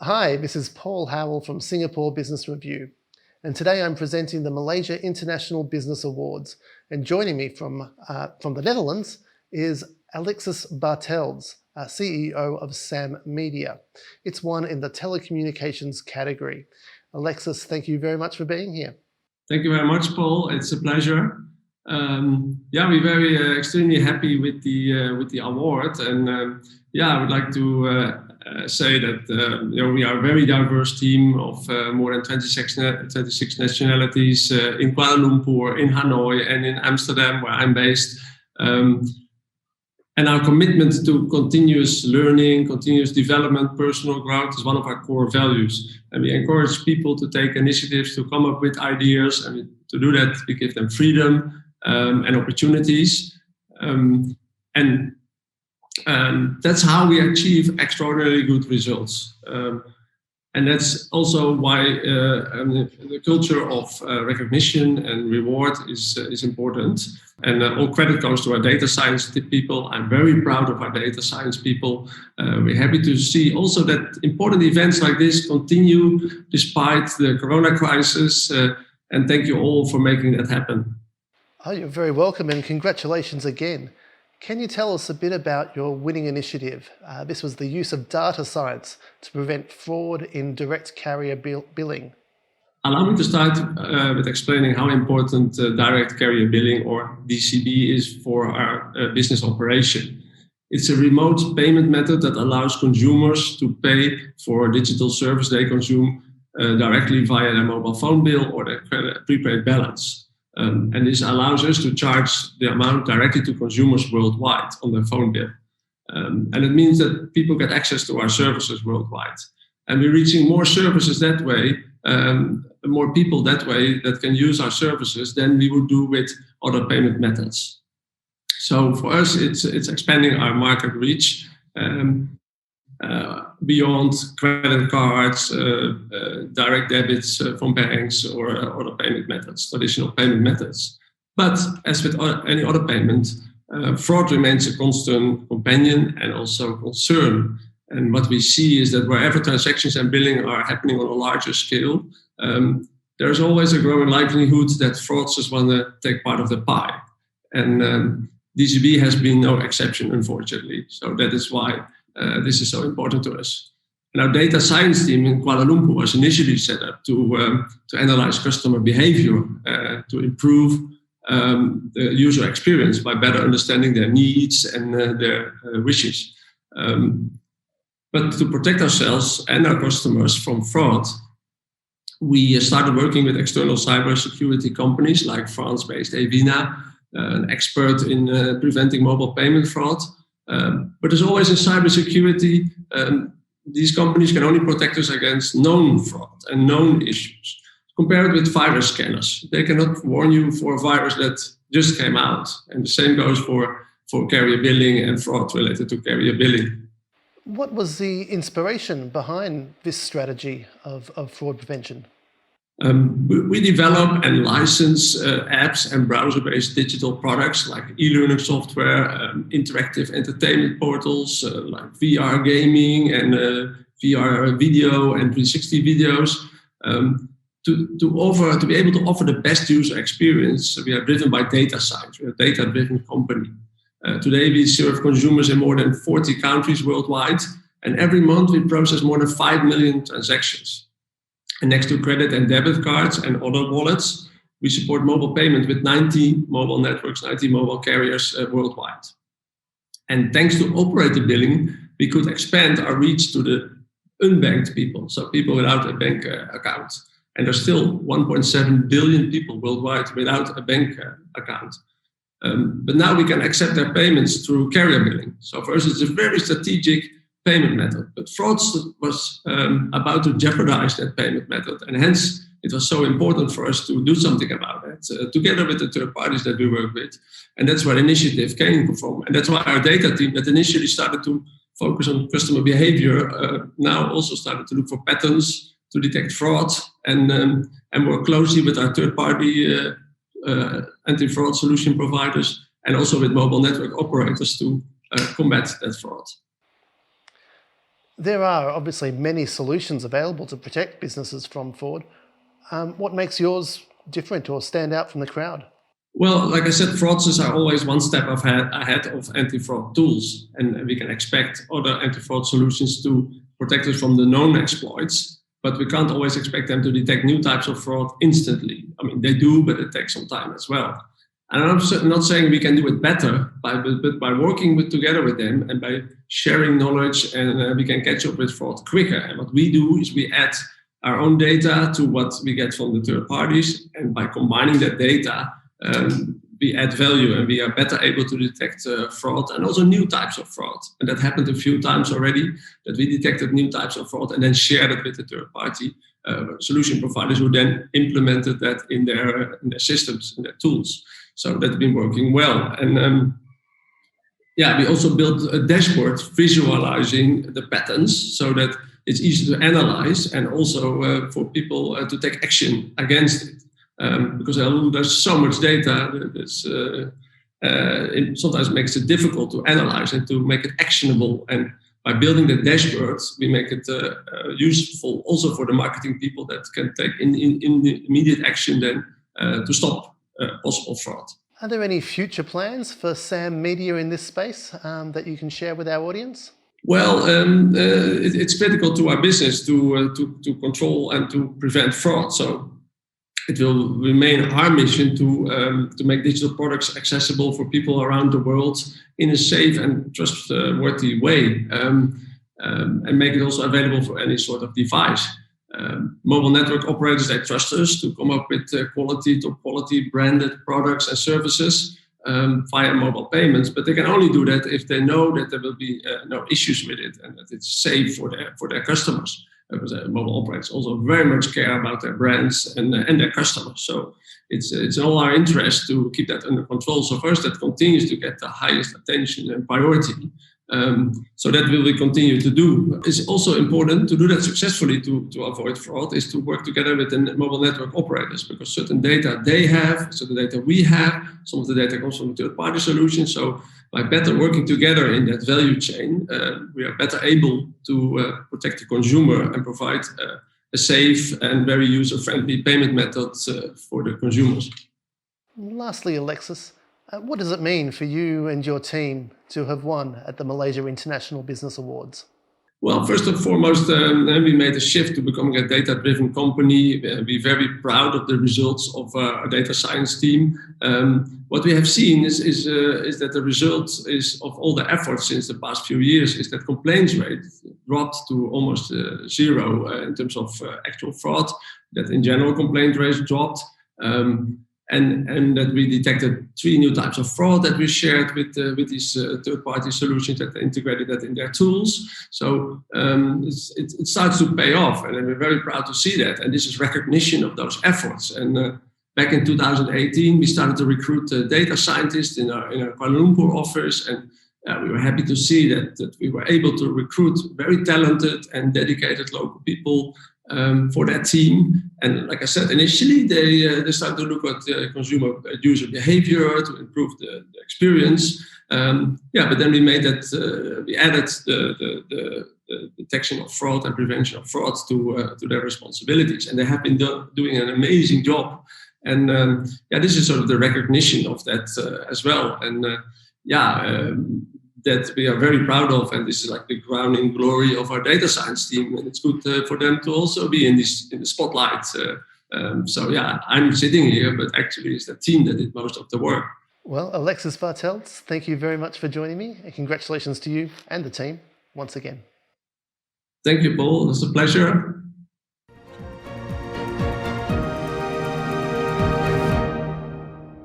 Hi, this is Paul Howell from Singapore Business Review, and today I'm presenting the Malaysia International Business Awards. And joining me from the Netherlands is Alexis Bartels, CEO of Sam Media. It's won in the telecommunications category. Alexis, thank you very much for being here. Thank you very much, Paul. It's a pleasure. We're very extremely happy with the award, and I would like to say that we are a very diverse team of more than 26 nationalities in Kuala Lumpur, in Hanoi, and in Amsterdam, where I'm based. And our commitment to continuous learning, continuous development, personal growth is one of our core values. And we encourage people to take initiatives, to come up with ideas. And to do that, we give them freedom and opportunities. That's how we achieve extraordinarily good results. And that's also why the culture of recognition and reward is important. And all credit goes to our data science people. I'm very proud of our data science people. We're happy to see also that important events like this continue despite the corona crisis. And thank you all for making that happen. Oh, you're very welcome, and congratulations again. Can you tell us a bit about your winning initiative? This was the use of data science to prevent fraud in direct carrier billing. Allow me to start with explaining how important direct carrier billing, or DCB, is for our business operation. It's a remote payment method that allows consumers to pay for a digital service they consume directly via their mobile phone bill or their prepaid balance. And this allows us to charge the amount directly to consumers worldwide on their phone bill. And it means that people get access to our services worldwide. And we're reaching more services that way, more people that way that can use our services than we would do with other payment methods. So for us, it's expanding our market reach beyond credit cards, direct debits from banks or other payment methods, traditional payment methods. But as with any other payment, fraud remains a constant companion and also concern. And what we see is that wherever transactions and billing are happening on a larger scale, there's always a growing likelihood that fraudsters want to take part of the pie. And DCB has been no exception, unfortunately. So that is why this is so important to us. And our data science team in Kuala Lumpur was initially set up to analyze customer behavior, to improve the user experience by better understanding their needs and their wishes. But to protect ourselves and our customers from fraud, we started working with external cybersecurity companies like France-based Avina, an expert in preventing mobile payment fraud. But as always in cybersecurity, these companies can only protect us against known fraud and known issues. Compare it with virus scanners. They cannot warn you for a virus that just came out. And the same goes for carrier billing and fraud related to carrier billing. What was the inspiration behind this strategy of fraud prevention? We develop and license apps and browser-based digital products like e-learning software, interactive entertainment portals like VR gaming and VR video and 360 videos. To be able to offer the best user experience, we are driven by data science. We're a data-driven company. Today, we serve consumers in more than 40 countries worldwide, and every month we process more than 5 million transactions. And next to credit and debit cards and other wallets, we support mobile payment with 90 mobile networks, 90 mobile carriers worldwide. And thanks to operator billing, we could expand our reach to the unbanked people, so people without a bank account. And there's still 1.7 billion people worldwide without a bank account. But now we can accept their payments through carrier billing. So for us, it's a very strategic payment method. But fraud was about to jeopardize that payment method. And hence, it was so important for us to do something about it, together with the third parties that we work with. And that's where the initiative came from. And that's why our data team that initially started to focus on customer behavior now also started to look for patterns to detect fraud and work closely with our third-party anti-fraud solution providers and also with mobile network operators to combat that fraud. There are obviously many solutions available to protect businesses from fraud. What makes yours different or stand out from the crowd? Well, like I said, fraudsters are always one step ahead of anti-fraud tools, and we can expect other anti-fraud solutions to protect us from the known exploits, but we can't always expect them to detect new types of fraud instantly. I mean, they do, but it takes some time as well. And I'm not saying we can do it better, but by working together with them and by sharing knowledge, and we can catch up with fraud quicker. And what we do is we add our own data to what we get from the third parties, and by combining that data, we add value and we are better able to detect fraud and also new types of fraud. And that happened a few times already, that we detected new types of fraud and then shared it with the third party solution providers who then implemented that in their systems, in their tools. So that's been working well. And we also built a dashboard visualizing the patterns so that it's easy to analyze and also for people to take action against it. Because there's so much data, it sometimes makes it difficult to analyze and to make it actionable. And by building the dashboards, we make it useful also for the marketing people that can take in the immediate action then to stop possible fraud. Are there any future plans for SAM Media in this space that you can share with our audience? Well, it's critical to our business to control and to prevent fraud. So it will remain our mission to make digital products accessible for people around the world in a safe and trustworthy way, and make it also available for any sort of device. Mobile network operators, they trust us to come up with top quality branded products and services via mobile payments, but they can only do that if they know that there will be no issues with it and that it's safe for their customers. Because mobile operators also very much care about their brands and their customers. So it's in all our interest to keep that under control. So first, that continues to get the highest attention and priority. So that will we continue to do. It's also important to do that successfully to avoid fraud, is to work together with the mobile network operators, because certain data they have, certain data we have, some of the data comes from third-party solutions. So by better working together in that value chain, we are better able to protect the consumer and provide a safe and very user-friendly payment method for the consumers. Lastly, Alexis, what does it mean for you and your team to have won at the Malaysia International Business Awards? Well, first and foremost, we made a shift to becoming a data-driven company. We're very proud of the results of our data science team. What we have seen is that the result is of all the efforts since the past few years is that complaints rate dropped to almost zero in terms of actual fraud. That in general complaint rates dropped. And that we detected 3 new types of fraud that we shared with these third-party solutions that integrated that in their tools. So it starts to pay off, and we're very proud to see that. And this is recognition of those efforts. And back in 2018, we started to recruit data scientists in our Kuala Lumpur office, and we were happy to see that we were able to recruit very talented and dedicated local people for that team. And like I said, initially they started to look at consumer user behavior to improve the experience. But then we made that we added the detection of fraud and prevention of fraud to their responsibilities, and they have been doing an amazing job. And this is sort of the recognition of that as well. And that we are very proud of, and this is like the crowning glory of our data science team, and it's good for them to also be in the spotlight. I'm sitting here, but actually it's the team that did most of the work. Well, Alexis Bartels, thank you very much for joining me, and congratulations to you and the team once again. Thank you, Paul. It was a pleasure.